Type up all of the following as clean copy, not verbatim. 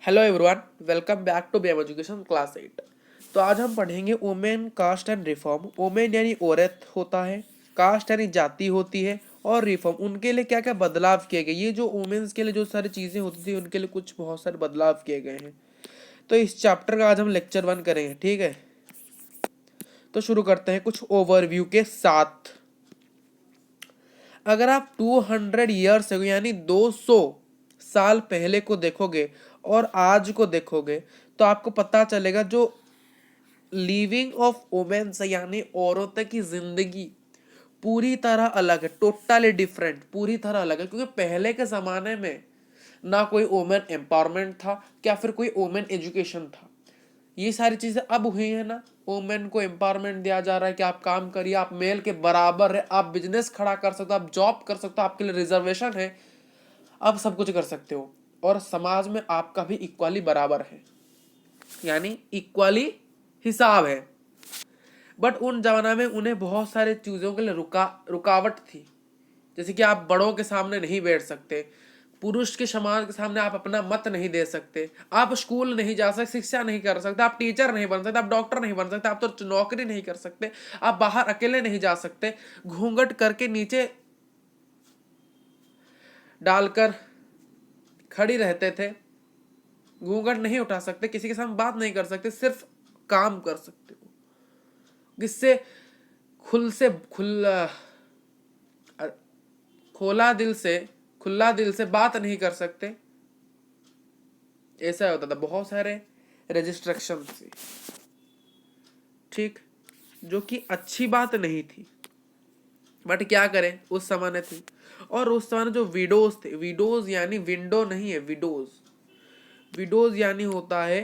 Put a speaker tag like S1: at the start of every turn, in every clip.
S1: Hello everyone, welcome back to BM education class 8। तो आज हम पढ़ेंगे women caste and reform. Women यानी औरत होता है, कास्ट यानी जाति होती है, और रिफॉर्म उनके लिए क्या क्या बदलाव किए गए। ये जो वुमेन्स के लिए जो सारी चीज़ें होती थी उनके लिए कुछ बहुत सारे बदलाव किए गए हैं। तो इस चैप्टर का आज हम लेक्चर 1 करेंगे, ठीक है। तो शुरू करते हैं कुछ ओवरव्यू के साथ। अगर आप 200 ईयर्स यानी 200 साल पहले को देखोगे और आज को देखोगे तो आपको पता चलेगा जो लिविंग ऑफ वुमेन्स यानी औरतों की जिंदगी पूरी तरह अलग है, टोटली डिफरेंट, पूरी तरह अलग है। क्योंकि पहले के जमाने में ना कोई वुमेन एम्पावरमेंट था, क्या फिर कोई वुमेन एजुकेशन था। ये सारी चीजें अब हुई है ना। वुमेन को एम्पावरमेंट दिया जा रहा है कि आप काम करिए, आप मेल के बराबर है, आप बिजनेस खड़ा कर सकते हो, आप जॉब कर सकते हो, आपके लिए रिजर्वेशन है, आप सब कुछ कर सकते हो, और समाज में आपका भी इक्वली बराबर है, यानी इक्वली हिसाब है। बट उन जमाना में उन्हें बहुत सारे चीजों के लिए रुकावट थी। जैसे कि आप बड़ों के सामने नहीं बैठ सकते, पुरुष के समाज के सामने आप अपना मत नहीं दे सकते, आप स्कूल नहीं जा सकते, शिक्षा नहीं कर सकते, आप टीचर नहीं बन सकते, आप डॉक्टर नहीं बन सकते, आप तो नौकरी नहीं कर सकते, आप बाहर अकेले नहीं जा सकते, घूंघट करके नीचे डालकर खड़ी रहते थे, घूंघट नहीं उठा सकते, किसी के साथ बात नहीं कर सकते, सिर्फ काम कर सकते हो, जिससे खुल से खुला खोला दिल से खुला दिल से बात नहीं कर सकते। ऐसा होता था, बहुत सारे रजिस्ट्रिक्शन थी, ठीक, जो कि अच्छी बात नहीं थी, बट क्या करें, उस समय ने थी। और उस समय जो विडोज थे, विडोज यानी विंडो नहीं है, विडोज, विडोज यानी होता है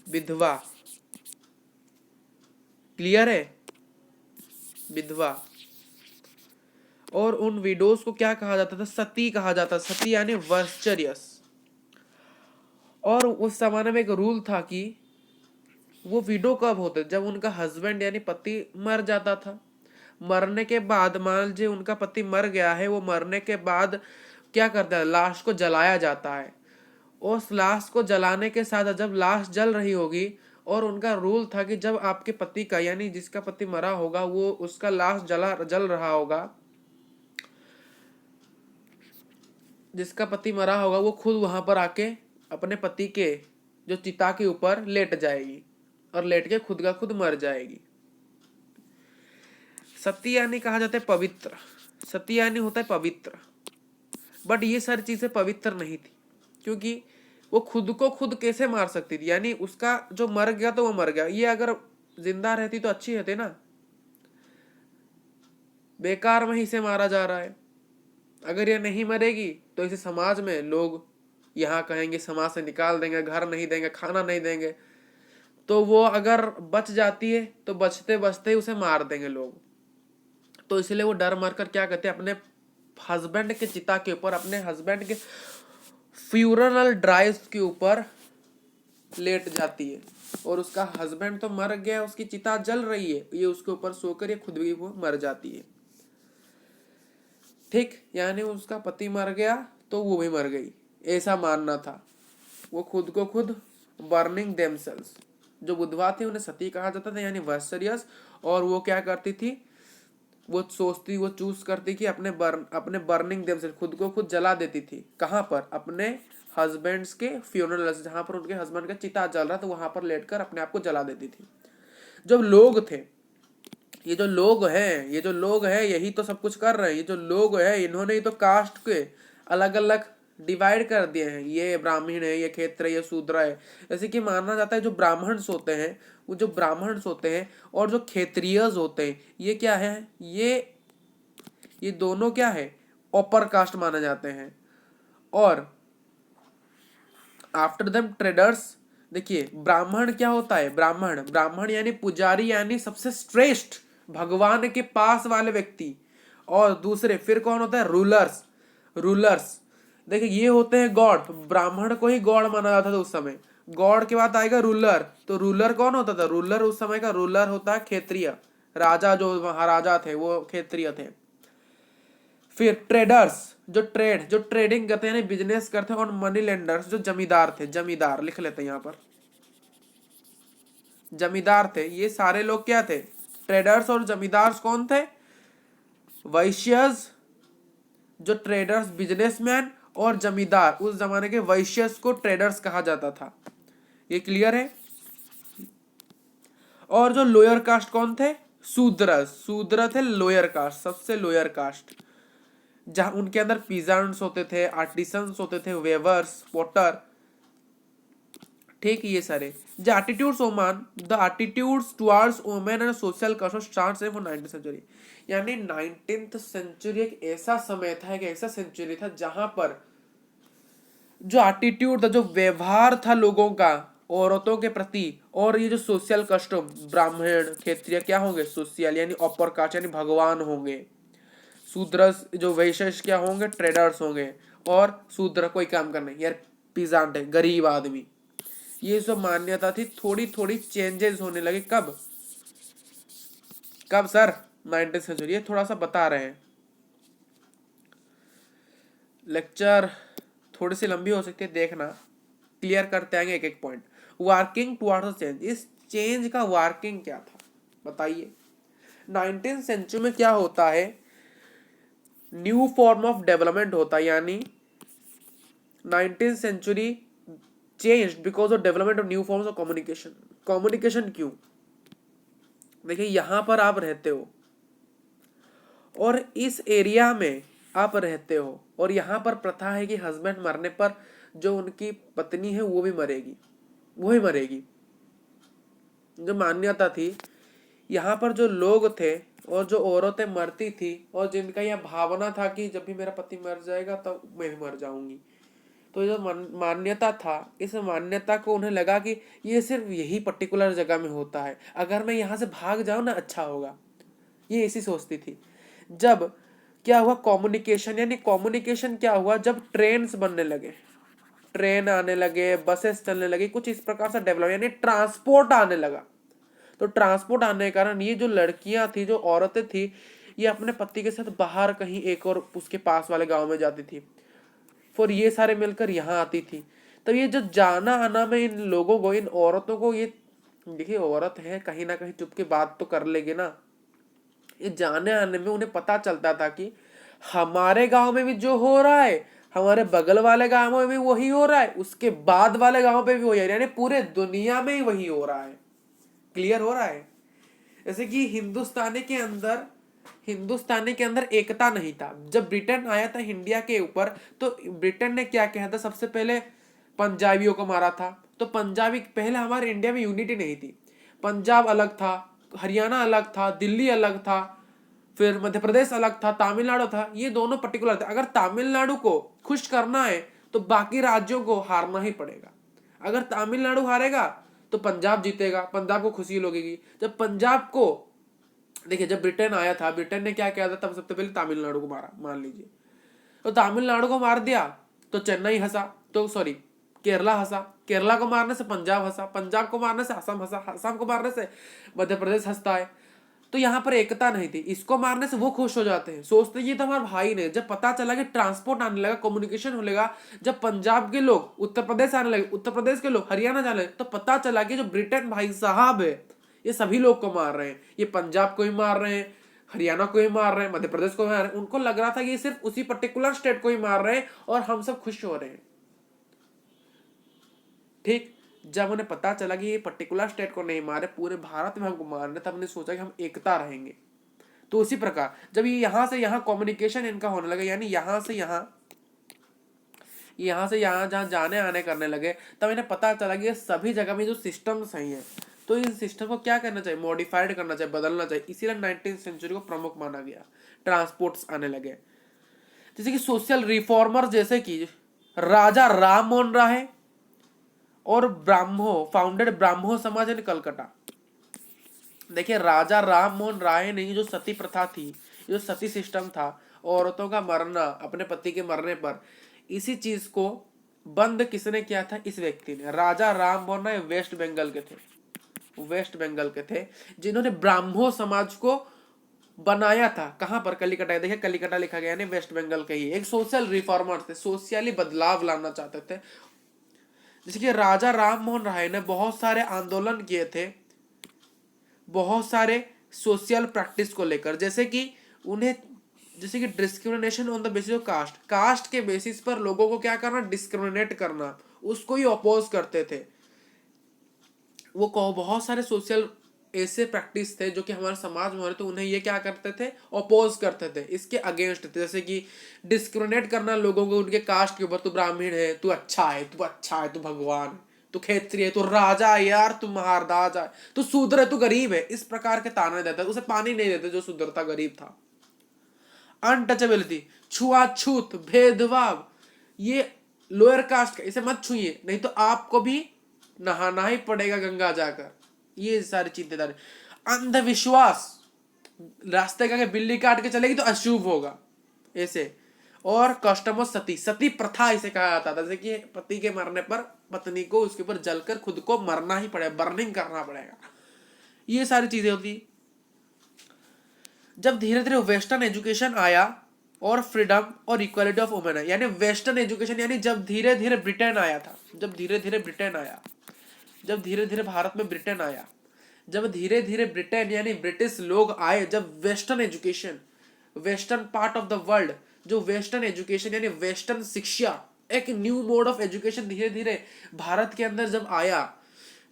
S1: विधवा, क्लियर है, विधवा। और उन विडोज को क्या कहा जाता था, सती कहा जाता, सती यानी वर्चरियस। और उस जमाने में एक रूल था कि वो विडो कब होते, जब उनका हस्बैंड यानी पति मर जाता था। मरने के बाद, मान लीजिए उनका पति मर गया है, वो मरने के बाद क्या करता है, लाश को जलाया जाता है। उस लाश को जलाने के साथ जब लाश जल रही होगी, और उनका रूल था कि जब आपके पति का यानी जिसका पति मरा होगा वो उसका लाश जल रहा होगा, जिसका पति मरा होगा वो खुद वहां पर आके अपने पति के जो चिता के ऊपर लेट जाएगी और लेट के खुद का खुद मर जाएगी। सती यानी कहा जाता है पवित्र, सती यानी होता है पवित्र। बट ये सारी चीजें पवित्र नहीं थी, क्योंकि वो खुद को खुद कैसे मार सकती थी, यानी उसका जो मर गया तो वो मर गया, ये अगर जिंदा रहती तो अच्छी रहती ना, बेकार में ही इसे मारा जा रहा है। अगर ये नहीं मरेगी तो इसे समाज में लोग यहाँ कहेंगे, समाज से निकाल देंगे, घर नहीं देंगे, खाना नहीं देंगे। तो वो अगर बच जाती है तो बचते बचते ही उसे मार देंगे लोग। तो इसलिए वो डर मर कर क्या कहते हैं, अपने हस्बैंड के चिता के ऊपर, अपने हस्बैंड के फ्यूनरल ड्राइव के ऊपर लेट जाती है। और उसका हस्बैंड तो मर गया, उसकी चिता जल रही है, ये उसके ऊपर सोकर ये खुद भी वो मर जाती है, ठीक। यानी उसका पति मर गया तो वो भी मर गई, ऐसा मानना था। वो खुद को खुद बर्निंग देमसेल्स, जो बुधवा थे उन्हें सती कहा जाता था, यानी वर्सरियस। और वो क्या करती थी, वो सोचती, वो चूज करती कि अपने बर्निंग देमसेल्स, खुद को खुद जला देती थी। कहाँ पर, अपने हस्बैंड्स के फ्यूनरल, जहां पर उनके हस्बैंड का चिता जल रहा था वहां पर लेटकर अपने आप को जला देती थी। जो लोग थे, ये जो लोग हैं यही तो सब कुछ कर रहे हैं। ये जो लोग हैं इन्होंने ही तो कास्ट के अलग अलग डिवाइड कर दिए हैं, ये ब्राह्मण है, ये क्षेत्र है, ये शूद्र है। जैसे कि माना जाता है जो ब्राह्मण्स होते हैं, वो जो ब्राह्मण्स होते हैं और जो क्षेत्रीयज होते हैं, ये क्या है, ये दोनों क्या है, अपर कास्ट माने जाते हैं। और आफ्टर देम ट्रेडर्स, देखिए ब्राह्मण क्या होता है, ब्राह्मण ब्राह्मण यानी पुजारी, यानी सबसे श्रेष्ठ भगवान के पास वाले व्यक्ति। और दूसरे फिर कौन होता है, रूलर्स, रूलर्स। देखिए ये होते हैं गॉड, ब्राह्मण को ही गॉड माना जाता था उस समय। गॉड के बाद आएगा रूलर, तो रूलर कौन होता था, रूलर उस समय का रूलर होता है क्षेत्रीय, राजा, जो महाराजा थे वो क्षेत्रीय थे। फिर ट्रेडर्स, जो ट्रेडिंग करते हैं यानी बिजनेस करते हैं, और मनी लेंडर्स जो जमींदार थे, जमींदार लिख लेते हैं यहाँ पर, जमींदार थे। ये सारे लोग क्या थे? ट्रेडर्स। और जमींदार कौन थे? वैश्यस, जो ट्रेडर्स बिजनेसमैन, और जमींदार उस जमाने के वैश्यस को ट्रेडर्स कहा जाता था। ये क्लियर है? और जो लोअर कास्ट कौन थे? शूद्र। शूद्र थे लोअर कास्ट, सबसे लोअर कास्ट, जहां उनके अंदर पीजेंट्स होते थे, आर्टिसंस होते थे, वेवर्स, पोटर, ठीक है। ये सारे the attitudes woman the attitudes towards women and social custom starts from 19th century. यानी 19th सेंचुरी एक ऐसा समय था, एक ऐसा सेंचुरी था जहां पर जो एटीट्यूड था, जो व्यवहार था लोगों का औरतों के प्रति, और ये जो सोशल कस्टम, ब्राह्मण क्षत्रिय क्या होंगे? सोशल यानी अपर कास्ट यानी भगवान होंगे। शूद्र जो वैश्य क्या होंगे? ट्रेडर्स होंगे। और शूद्र कोई काम करने यार, पीजांट है, गरीब आदमी। ये जो मान्यता थी थोड़ी थोड़ी चेंजेस होने लगे। कब कब सर? 19th century. ये थोड़ा सा बता रहे हैं, लेक्चर थोड़ी सी लंबी हो सकती है, देखना, क्लियर करते आएंगे एक एक पॉइंट। वर्किंग टुवर्ड्स चेंज, इस चेंज का वर्किंग क्या था बताइए? 19th सेंचुरी में क्या होता है? न्यू फॉर्म ऑफ डेवलपमेंट होता है, यानी 19th century changed because of development of new forms of communication. Communication क्यों? देखिए यहां पर आप रहते हो और इस एरिया में आप रहते हो, और यहाँ पर प्रथा है कि हस्बैंड मरने पर जो उनकी पत्नी है वो भी मरेगी, वो ही मरेगी। जो मान्यता थी, यहाँ पर जो लोग थे और जो औरतें मरती थी, और जिनका यह भावना था कि जब भी मेरा पति मर जाएगा तब मैं भी मर जाऊंगी, तो जो मान्यता था, इस मान्यता को उन्हें लगा कि ये सिर्फ यही पर्टिकुलर जगह में होता है, अगर मैं यहाँ से भाग जाऊं ना अच्छा होगा। ये ऐसी सोचती थी। जब क्या हुआ? कम्युनिकेशन, यानी कम्युनिकेशन क्या हुआ? जब ट्रेन्स बनने लगे, ट्रेन आने लगे, बसेस चलने लगी, कुछ इस प्रकार से डेवलप, यानी ट्रांसपोर्ट आने लगा। तो ट्रांसपोर्ट आने के कारण ये जो लड़कियां थी, जो औरतें थी, ये अपने पति के साथ बाहर कहीं एक और उसके पास वाले गांव में जाती थी, फिर ये सारे मिलकर यहाँ आती थी। तब ये जो जाना आना में इन लोगों को, इन औरतों को, ये देखिए औरत है, कहीं ना कहीं चुप के बात तो कर लेगी ना। ये जाने आने में उन्हें पता चलता था कि हमारे गांव में भी जो हो रहा है, हमारे बगल वाले गांव में भी वही हो रहा है, उसके बाद वाले गांव पे भी वही है, यानी पूरे दुनिया में ही वही हो रहा है। क्लियर हो रहा है? जैसे कि हिंदुस्तानी के अंदर एकता नहीं था। जब ब्रिटेन आया था इंडिया के ऊपर, तो ब्रिटेन ने क्या किया था? सबसे पहले पंजाबियों को मारा था। तो पंजाबी, पहले हमारे इंडिया में यूनिटी नहीं थी। पंजाब अलग था, हरियाणा अलग था, दिल्ली अलग था, फिर मध्य प्रदेश अलग था, तमिलनाडु था। ये दोनों पर्टिकुलर थे। अगर तमिलनाडु को खुश करना है तो बाकी राज्यों को हारना ही पड़ेगा। अगर तमिलनाडु हारेगा तो पंजाब जीतेगा, पंजाब को खुशी लगेगी। जब पंजाब को, देखिए जब ब्रिटेन आया था, ब्रिटेन ने क्या किया था? तब सबसे पहले तमिलनाडु को मारा, मान लीजिए। तो तमिलनाडु को मार दिया तो चेन्नई हंसा, तो सॉरी केरला हंसा, केरला को मारने से पंजाब हंसा, पंजाब को मारने से असम हंसा, असम को मारने से मध्य प्रदेश हंसता है। तो यहाँ पर एकता नहीं थी। इसको मारने से वो खुश हो जाते हैं, सोचते ये तो हमारा भाई ने। जब पता चला कि ट्रांसपोर्ट आने लगा, कम्युनिकेशन होने लगा, जब पंजाब के लोग उत्तर प्रदेश आने लगे, उत्तर प्रदेश के लोग हरियाणा जाने लगे, तो पता चला कि जो ब्रिटेन भाई साहब है ये सभी लोग को मार रहे हैं। ये पंजाब को ही मार रहे हैं, हरियाणा को ही मार रहे हैं, मध्य प्रदेश को ही मार रहे हैं। उनको लग रहा था कि ये सिर्फ उसी पर्टिकुलर स्टेट को ही मार रहे हैं और हम सब खुश हो रहे हैं। ठीक, जब उन्हें पता चला कि ये पर्टिकुलर स्टेट को नहीं मारे, पूरे भारत में हमको मारने, तब हमने सोचा कि हम एकता रहेंगे। तो उसी प्रकार जब ये यहां से यहां कम्युनिकेशन इनका होने लगा, यानी यहां से यहां जहां जाने आने करने लगे, तब इन्हें पता चला कि ये सभी जगह में जो सिस्टम सही है, तो इस सिस्टम को क्या करना चाहिए? मॉडिफाइड करना चाहिए, बदलना चाहिए। इसीलिए 19th सेंचुरी को प्रमुख माना गया। ट्रांसपोर्ट्स आने लगे, जैसे कि सोशल रिफॉर्मर, जैसे कि राजा राम मोहन राय और ब्राह्मो फाउंडेड ब्राह्मो समाज इन कलकत्ता। देखिए राजा राम मोहन राय ने जो सती प्रथा थी, जो सती सिस्टम था, औरतों का मरना अपने पति के मरने पर, इसी चीज को बंद किसने किया था? इस व्यक्ति ने, राजा राम मोहन राय वेस्ट बंगाल के थे, वेस्ट बंगाल के थे, जिन्होंने ब्राह्मो समाज को बनाया था। कहां पर? कलिकटा। देखिए कलिकटा लिखा गया, यानी वेस्ट बंगाल के ही एक सोशल रिफॉर्मर थे, सोशली बदलाव लाना चाहते थे। जैसे कि राजा राम मोहन राय ने बहुत सारे आंदोलन किए थे, बहुत सारे सोशल प्रैक्टिस को लेकर, जैसे कि उन्हें, जैसे कि discrimination on the basis of caste, caste के बेसिस पर लोगों को क्या करना? डिस्क्रिमिनेट करना, उसको ही अपोज करते थे वो। बहुत सारे सोशल ऐसे प्रैक्टिस थे जो कि हमारे समाज में हो रहे थे, उन्हें ये क्या करते थे? अपोज करते थे, इसके अगेंस्ट थे। जैसे कि डिस्क्रिमिनेट करना लोगों को उनके कास्ट के ऊपर, तू ब्राह्मण है, तू अच्छा है, तू अच्छा है, तू भगवान है, तू क्षेत्रीय है, तू राजा है यार, तू महाराजा है, तू शूद्र है, तू गरीब है, इस प्रकार के ताने देते। उसे पानी नहीं देते जो शूद्र था, गरीब था। अनटचेबिलिटी, छुआछूत, भेदभाव, ये लोअर कास्ट का, इसे मत छुइए नहीं तो आपको भी नहाना ही पड़ेगा गंगा जाकर, ये सारी चिंताधारा। अंधविश्वास, रास्ते का बिल्ली काट के चलेगी तो अशुभ होगा, ऐसे। और कस्टमर सती, सती प्रथा इसे कहा जाता था, जैसे कि पति के मरने पर पत्नी को उसके ऊपर जलकर खुद को मरना ही पड़ेगा, बर्निंग करना पड़ेगा, ये सारी चीजें होती। जब धीरे धीरे वेस्टर्न एजुकेशन आया और फ्रीडम और इक्वालिटी ऑफ वुमेन, यानी वेस्टर्न एजुकेशन, यानी जब धीरे धीरे ब्रिटेन आया था, जब धीरे धीरे ब्रिटेन आया, जब धीरे धीरे भारत में ब्रिटेन आया, जब धीरे धीरे ब्रिटेन यानी ब्रिटिश लोग आए, जब western education, western part of the world, जो वेस्टर्न एजुकेशन यानी वेस्टर्न शिक्षा, एक न्यू मोड ऑफ एजुकेशन धीरे धीरे भारत के अंदर जब आया,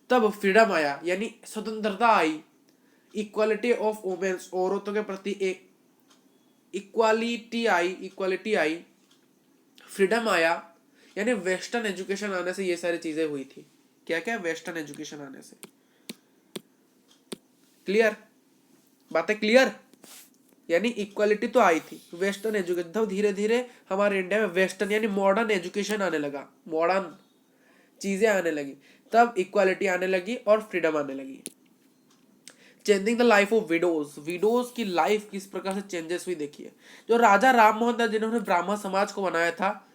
S1: तब फ्रीडम आया, यानी स्वतंत्रता आई, इक्वालिटी ऑफ वुमेन्स, औरतों के प्रति एक इक्वालिटी आई, फ्रीडम आया, यानी वेस्टर्न एजुकेशन आने से ये सारी चीजें हुई थी। क्या क्या? वेस्टर्न एजुकेशन आने से। क्लियर? बातें क्लियर? यानी इक्वालिटी तो आई थी, वेस्टर्न एजुकेशन, तो धीरे धीरे हमारे इंडिया में वेस्टर्न यानी मॉडर्न एजुकेशन आने लगा, मॉडर्न चीजें आने लगी, तब इक्वालिटी आने लगी और फ्रीडम आने लगी। Changing the life of widows, widows की लाइफ किस प्रकार से चेंजेस हुई देखिए। जो राजा राम मोहन दास जिन्होंने ब्राह्मण समाज को बनाया था,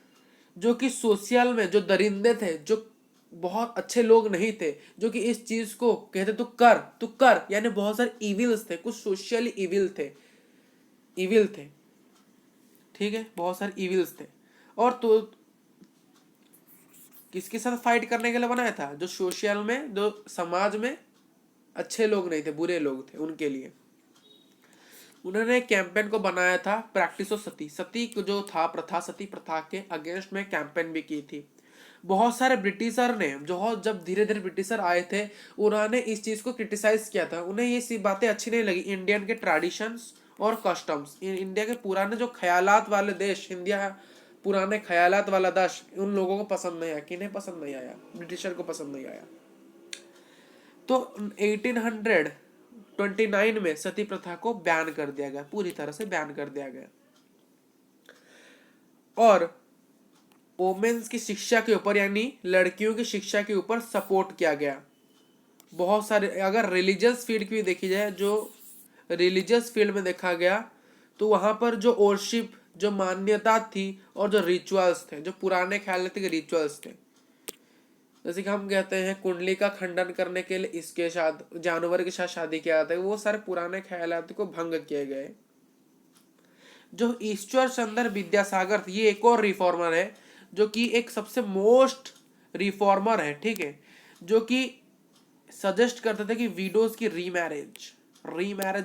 S1: जो कि सोशल में जो दरिंदे थे, जो बहुत अच्छे लोग नहीं थे, जो कि इस चीज को कहते तू कर, यानी बहुत सारे इविल्स थे, कुछ सोशली इविल थे, ठीक है, बहुत सारे इविल्स थे। और तो किसके साथ फाइट करने के लिए बनाया था? जो सोशल में, जो समाज में अच्छे लोग नहीं थे, बुरे लोग थे, उनके लिए उन्होंने कैंपेन को बनाया था। प्रैक्टिस ऑफ सती, सती को जो था प्रथा, सती प्रथा के अगेंस्ट में कैंपेन भी की थी। बहुत सारे ब्रिटिशर ने, जो जब धीरे धीरे ब्रिटिशर आए थे, उन्होंने इस चीज को क्रिटिसाइज किया था, उन्हें ये सी बातें अच्छी नहीं लगी, इंडियन के ट्रेडिशंस और कस्टम्स, इंडिया के पुराने जो ख्यालात वाले देश, इंडिया पुराने ख्यालात वाला देश, उन लोगों को पसंद नहीं आया। किन्हें पसंद नहीं आया? ब्रिटिशर को पसंद नहीं आया। तो 1829 में सती प्रथा को बैन कर दिया गया, पूरी तरह से बैन कर दिया गया। और वोमेन्स की शिक्षा के ऊपर, यानी लड़कियों की शिक्षा के ऊपर सपोर्ट किया गया। बहुत सारे, अगर रिलीजियस फील्ड की देखी जाए, जो रिलीजियस फील्ड में देखा गया, तो वहां पर जो वर्शिप, जो मान्यता थी और जो रिचुअल्स थे, जो पुराने ख्याल के रिचुअल्स थे, जैसे कि हम कहते हैं कुंडली का खंडन करने के लिए इसके साथ जानवर के साथ शादी किया जाता है, वो सारे पुराने ख्यालात को भंग किए गए। जो ईश्वर चंद्र विद्यासागर, ये एक और रिफॉर्मर है, जो कि एक सबसे मोस्ट रिफॉर्मर है, ठीक है, जो कि सजेस्ट करते थे कि विडोज की रीमैरेज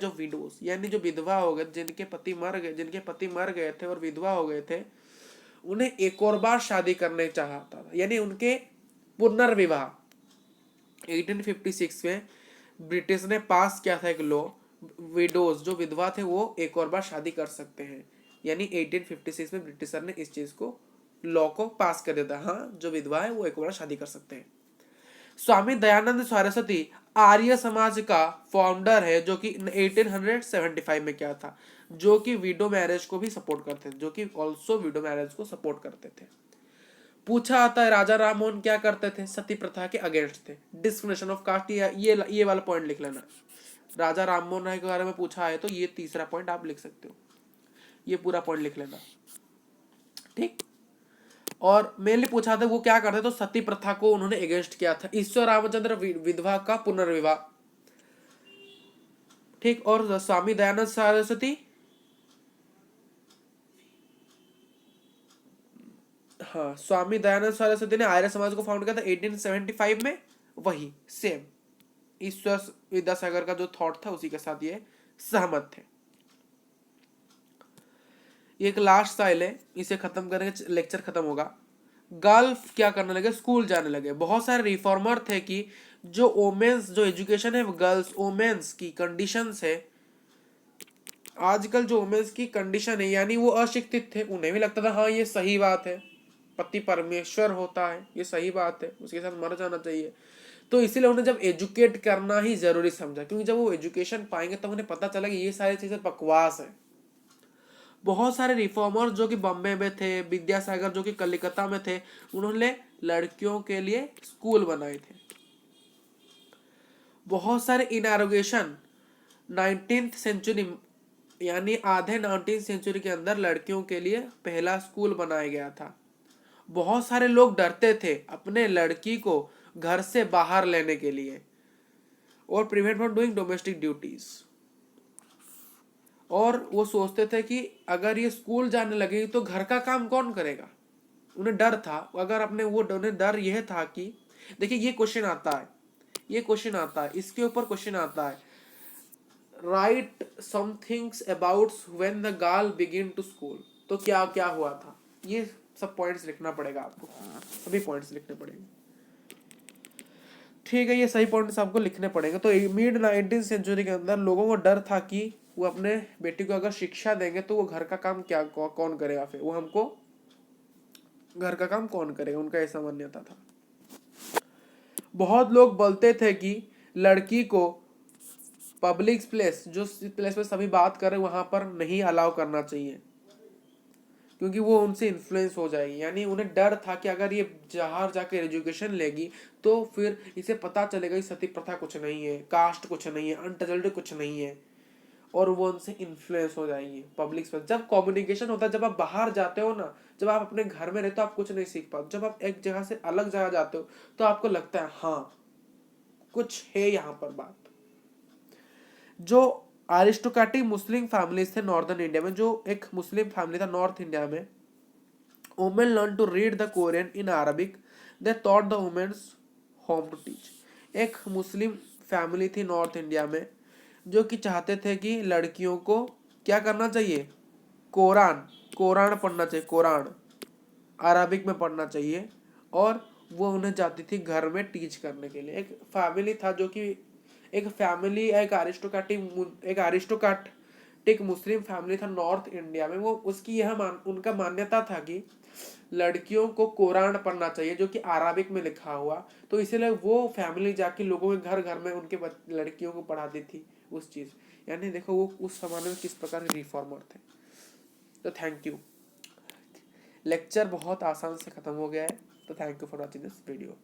S1: ऑफ विडोज, यानी जो विधवा हो गए, जिनके पति मर गए थे और विधवा हो गए थे, उन्हें एक और बार शादी करने चाहता था, यानी उनके पुनर्विवाह। 1856 में ब्रिटिश ने पास किया था एक लॉ, विडोज जो विधवा थे वो एक और बार शादी कर सकते हैं, यानी 1856 में ब्रिटिशर ने इस चीज को, लॉ को पास कर दिया था, हाँ जो विधवा है वो एक और बार शादी कर सकते हैं। स्वामी दयानंद सरस्वती आर्य समाज का फाउंडर है, जो कि 1875 में क्या था, जो कि विडो मैरिज को भी सपोर्ट करते थे, जो कि ऑल्सो विडो मैरिज को सपोर्ट करते थे। पूछा आता है राजा राम मोहन क्या करते थे? सती प्रथा के अगेंस्ट थे। डिस्क्रिमिनेशन ऑफ कास्ट, ये वाला पॉइंट लिख लेना। राजा राम मोहन राय के बारे में पूछा है तो ये तीसरा पॉइंट आप लिख सकते हो, ये पूरा पॉइंट लिख लेना, ठीक। और मेनली पूछा था वो क्या करते, तो सती प्रथा को उन्होंने अगेंस्ट किया था। ईश्वर रामचंद्र विधवा का पुनर्विवाह, ठीक। और स्वामी दयानंद सरस्वती, हाँ स्वामी दयानंद सरस्वती ने आर्य समाज को फाउंड किया था 1875 में, वही सेम ईश्वर विद्यासागर का जो थॉट था उसी के साथ ये सहमत थे। ये एक लास्ट साइल है, इसे खत्म करके लेक्चर खत्म होगा। गर्ल्स क्या करने लगे, स्कूल जाने लगे। बहुत सारे रिफॉर्मर थे कि जो वोमेन्स जो एजुकेशन है गर्ल्स वोमेन्स की कंडीशंस है, आजकल जो वोमेन्स की कंडीशन है यानी वो अशिक्षित थे, उन्हें भी लगता था हाँ ये सही बात है, पति परमेश्वर होता है, ये सही बात है, उसके साथ मर जाना चाहिए। तो इसीलिए उन्हें जब एजुकेट करना ही जरूरी समझा, क्योंकि जब वो एजुकेशन पाएंगे तो उन्हें पता चला कि ये सारी चीजें बकवास है। बहुत सारे रिफॉर्मर जो कि बॉम्बे में थे, विद्यासागर जो कि कलकत्ता में थे, उन्होंने लड़कियों के लिए स्कूल बनाए थे। बहुत सारे इनारोगेशन 19th सेंचुरी यानी आधे 19th सेंचुरी के अंदर लड़कियों के लिए पहला स्कूल बनाया गया था। बहुत सारे लोग डरते थे अपने लड़की को घर से बाहर लेने के लिए और prevent from doing domestic duties, और वो सोचते थे कि अगर ये स्कूल जाने लगेगी तो घर का काम कौन करेगा। उन्हें डर था, अगर अपने वो उन्हें डर यह था कि देखिए ये क्वेश्चन आता है, ये क्वेश्चन आता है, इसके ऊपर क्वेश्चन आता है, write some things about when the girl begin to school. तो क्या क्या हुआ था, ये सब पॉइंट्स लिखना पड़ेगा आपको, सभी पॉइंट्स लिखने पड़ेंगे। ठीक है, ये सही पॉइंट्स आपको लिखने पड़ेंगे। तो मिड 19th सेंचुरी के अंदर लोगों को डर था कि वो अपने बेटी को अगर शिक्षा देंगे तो वो घर का काम क्या कौन करेगा, फिर वो हमको घर का काम कौन करेगा, उनका ऐसा मान्यता था। बहुत लोग बोलते थे कि लड़की को पब्लिक प्लेस, जो प्लेस पे सभी बात कर रहे वहां पर नहीं अलाउ करना चाहिए, क्योंकि वो उनसे इन्फ्लुएंस हो जाएगी। यानी उन्हें डर था कि अगर ये बाहर जाकर एजुकेशन लेगी तो फिर इसे पता चलेगा कि सती प्रथा कुछ नहीं है, कास्ट कुछ नहीं है, अनटचल्ड कुछ नहीं है, और वो उनसे इन्फ्लुएंस हो जाएंगे पब्लिक स्पेस। जब कम्युनिकेशन होता है, जब आप बाहर जाते हो ना, जब आप अपने घर में रहते हो आप कुछ नहीं सीख पाते, जब आप एक जगह से अलग जगह जाते हो तो आपको लगता है हाँ कुछ है यहाँ पर बात। जो अरिस्टोक्रेटिक मुस्लिम फैमिलीज थे नॉर्दर्न इंडिया में, जो एक मुस्लिम फैमिली था नॉर्थ इंडिया में, women learn to read the Quran in Arabic. They taught the women's home to teach. एक मुस्लिम फैमिली थी नॉर्थ इंडिया में जो कि चाहते थे कि लड़कियों को क्या करना चाहिए, कुरान कुरान पढ़ना चाहिए, कुरान अरबिक में पढ़ना चाहिए, और वो उन्हें जाती थी घर में टीच करने के लिए। एक फैमिली था जो कि एक फैमिली एक अरिस्टोक्रेटिक मुस्लिम फैमिली था नॉर्थ इंडिया में। वो उसकी उनका मान्यता था कि लड़कियों को कुरान पढ़ना चाहिए जो कि अरबिक में लिखा हुआ। तो इसीलिए वो फैमिली जाके लोगों के घर घर में उनके लड़कियों को पढ़ाती थी उस चीज। यानी देखो वो उस जमाने में किस प्रकार के रिफॉर्मर थे। तो थैंक यू, लेक्चर बहुत आसान से खत्म हो गया है। तो thank you for watching this video.